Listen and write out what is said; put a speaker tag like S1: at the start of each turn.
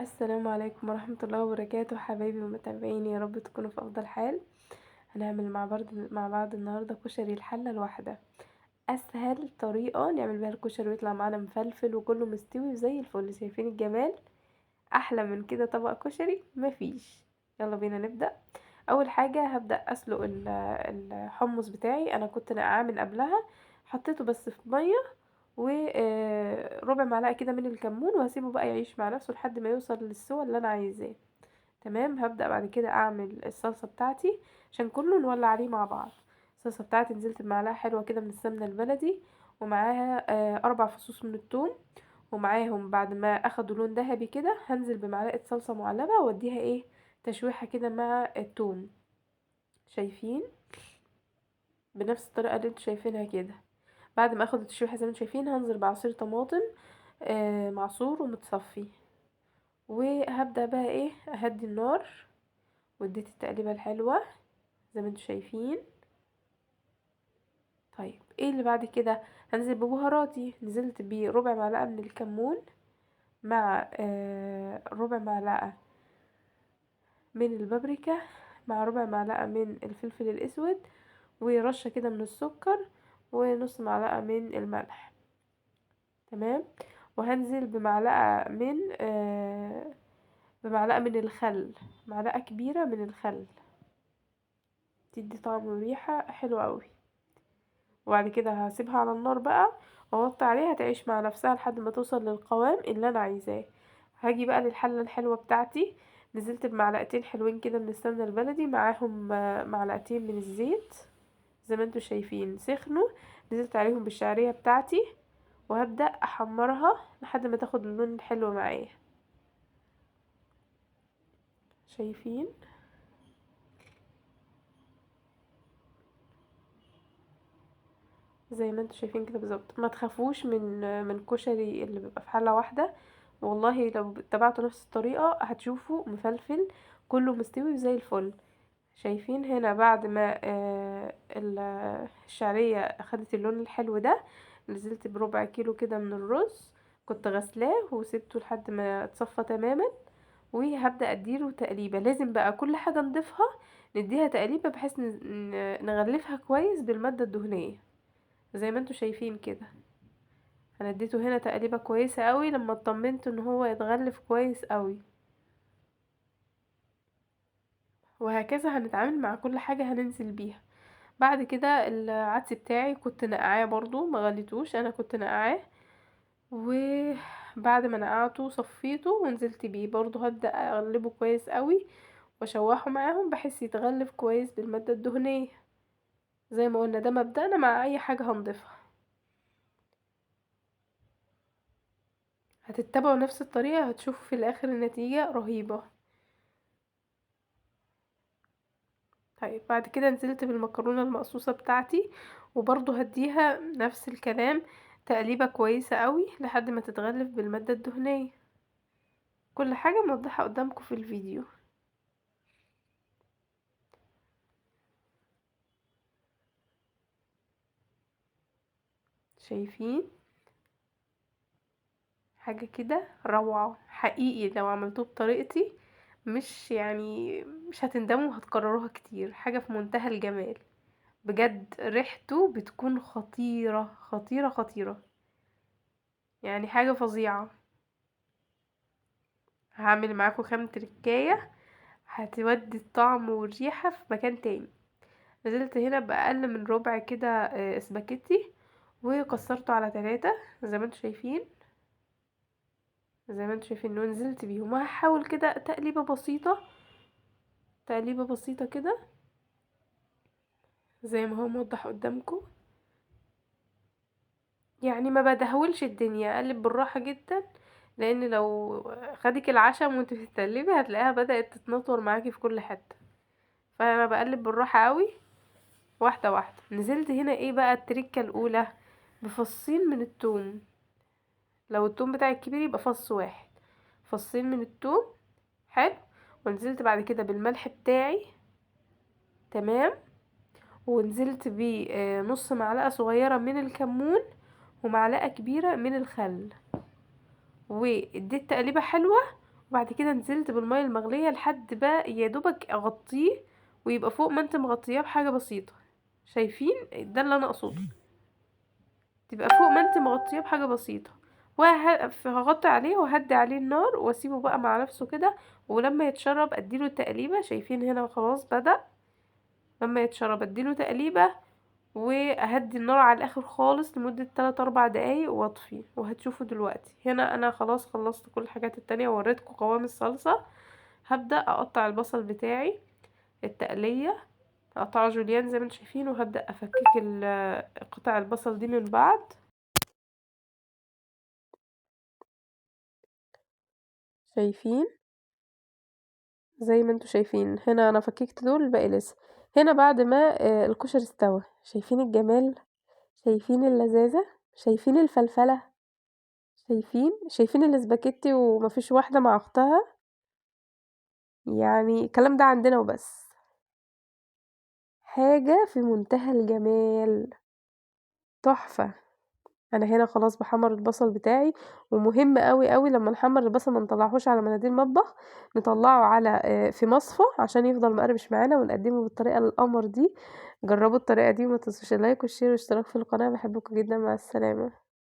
S1: السلام عليكم ورحمة الله وبركاته حبايبي ومتابعيني، يا رب تكونوا في أفضل حال. هنعمل مع بعض النهاردة كشري الحلة الواحدة. أسهل طريقة نعمل بيها الكشري ويطلع معانا مفلفل وكله مستوي وزي الفل. شايفين الجمال؟ أحلى من كده طبق كشري مفيش. يلا بينا نبدأ. أول حاجة هبدأ أسلق الحمص بتاعي. أنا كنت نقعاه من قبلها، حطيته بس في مية وربع معلقة كده من الكمون، وهسيبه بقى يعيش مع نفسه لحد ما يوصل للسوى اللي أنا عايزاه. تمام. هبدأ بعد كده أعمل الصلصة بتاعتي عشان كله نولع عليه مع بعض. الصلصة بتاعتي نزلت بمعلقة حلوة كده من السمنة البلدي، ومعاها 4 فصوص من الثوم، ومعاهم بعد ما اخدوا لون ذهبي كده هنزل بمعلقة صلصة معلبة واديها تشويحة كده مع الثوم. شايفين؟ بنفس الطريقة اللي انتوا شايفينها كده. بعد ما اخد التشويحة زي ما انتوا شايفين هنزل بعصير طماطم معصور ومتصفي، وهبدأ بقى اهدي النار، واديت التقليبة الحلوة زي ما انتوا شايفين. طيب ايه اللي بعد كده؟ هنزل ببهاراتي. نزلت بربع معلقة من الكمون، مع ربع معلقة من البابريكا، مع ربع معلقة من الفلفل الاسود، ورشة كده من السكر، ونص معلقة من الملح. تمام. وهنزل بمعلقة من الخل، معلقة كبيرة من الخل، تدي طعم وريحة حلوة قوي. وبعد كده هسيبها على النار بقى، واغطي عليها تعيش مع نفسها لحد ما توصل للقوام اللي انا عايزاه. هاجي بقى للحلة الحلوة بتاعتي. نزلت بمعلقتين حلوين كده من السمنة البلدي، معاهم معلقتين من الزيت زي ما انتوا شايفين سخنوا. نزلت عليهم بالشعرية بتاعتي، وهبدأ احمرها لحد ما تاخد اللون الحلو معايا. شايفين؟ زي ما انتوا شايفين كده بالظبط. ما تخافوش من كشري اللي بيبقى في حلة واحدة، والله لو اتبعتوا نفس الطريقة هتشوفوا مفلفل كله مستوي زي الفل. شايفين هنا بعد ما الشعرية اخدت اللون الحلو ده، نزلت بربع كيلو كده من الرز. كنت غسلاه وسبته لحد ما اتصفى تماما، وهبدأ اديله تقليبة. لازم بقى كل حاجة نضيفها نديها تقليبة بحيث نغلفها كويس بالمادة الدهنية زي ما انتوا شايفين كده. انا اديته هنا تقليبة كويسة قوي لما اطمنت ان هو يتغلف كويس قوي. وهكذا هنتعامل مع كل حاجة هننزل بيها. بعد كده العدس بتاعي كنت نقعاه برضو، ما غليتوش، انا كنت نقعاه. وبعد ما نقعته صفيته ونزلت بيه برضو. هبدأ اقلبه كويس قوي واشوحه معاهم بحيث يتغلف كويس بالمادة الدهنية. زي ما قلنا ده مبدأنا مع اي حاجة هنضيفها. هتتبعوا نفس الطريقة هتشوفوا في الاخر النتيجة رهيبة. طيب بعد كده نزلت بالمكرونة المقصوصة بتاعتي، وبرضو هديها نفس الكلام، تقليبة كويسة قوي لحد ما تتغلف بالمادة الدهنية. كل حاجة موضحة قدامكم في الفيديو. شايفين؟ حاجة كده روعة حقيقي. لو عملتوه بطريقتي مش هتندموا وهتكرروها كتير. حاجة في منتهى الجمال بجد. ريحته بتكون خطيرة خطيرة خطيرة، يعني حاجة فظيعة. هعمل معاكم كام تركاية هتودي الطعم والريحة في مكان تاني. نزلت هنا بأقل من ربع كده اسباجيتي، وكسرته على 3 زي ما انتوا شايفين. زي ما انتوا شايفين ونزلت بيهم، وهحاول كده تقليبة بسيطة، تقليبة بسيطة كده زي ما هو موضح قدامكم. يعني ما بدهولش الدنيا، اقلب بالراحة جدا، لان لو خدك العشم وانت بتتقلبي هتلاقيها بدأت تتنطور معاكي في كل حتة. فانا بقلب بالراحة قوي، واحدة واحدة. نزلت هنا بقى التركة الاولى؟ بفصين من التوم. لو التوم بتاعي كبير يبقى فص واحد، فصين من التوم. حلو. ونزلت بعد كده بالملح بتاعي. تمام. ونزلت بنص معلقة صغيرة من الكمون، ومعلقة كبيرة من الخل، واديت تقليبة حلوة. وبعد كده نزلت بالمية المغلية لحد بقى يا دوبك اغطيه، ويبقى فوق ما انت مغطياه بحاجة بسيطة. شايفين؟ ده اللي انا اقصده، تبقى فوق ما انت مغطياه بحاجة بسيطة. وهغطي عليه وهدي عليه النار واسيبه بقى مع نفسه كده. ولما يتشرب اديله تقليبة. شايفين هنا خلاص بدأ. لما يتشرب اديله تقليبة، واهدي النار على الاخر خالص لمدة 3 4 دقايق واطفي. وهتشوفوا دلوقتي هنا انا خلاص خلصت كل الحاجات التانية ووريتكم قوام الصلصة. هبدأ اقطع البصل بتاعي التقلية، اقطعه جوليان زي ما انتم شايفين، وهبدأ افكك قطع البصل دي من بعض. شايفين؟ زي ما انتم شايفين هنا انا فككت دول، الباقي لسه. هنا بعد ما الكشري استوى، شايفين الجمال؟ شايفين اللذاذة؟ شايفين الفلفلة؟ شايفين الاسباجيتي ومفيش واحدة مع اختها؟ يعني الكلام ده عندنا وبس. حاجة في منتهى الجمال، تحفة. انا هنا خلاص بحمر البصل بتاعي. ومهم قوي قوي لما نحمر البصل ما نطلعهوش على مناديل مطبخ، نطلعه على في مصفى عشان يفضل مقرمش معانا، ونقدمه بالطريقة القمر دي. جربوا الطريقة دي وما تنسوش اللايك والشير والاشتراك في القناة. بحبكم جدا، مع السلامة.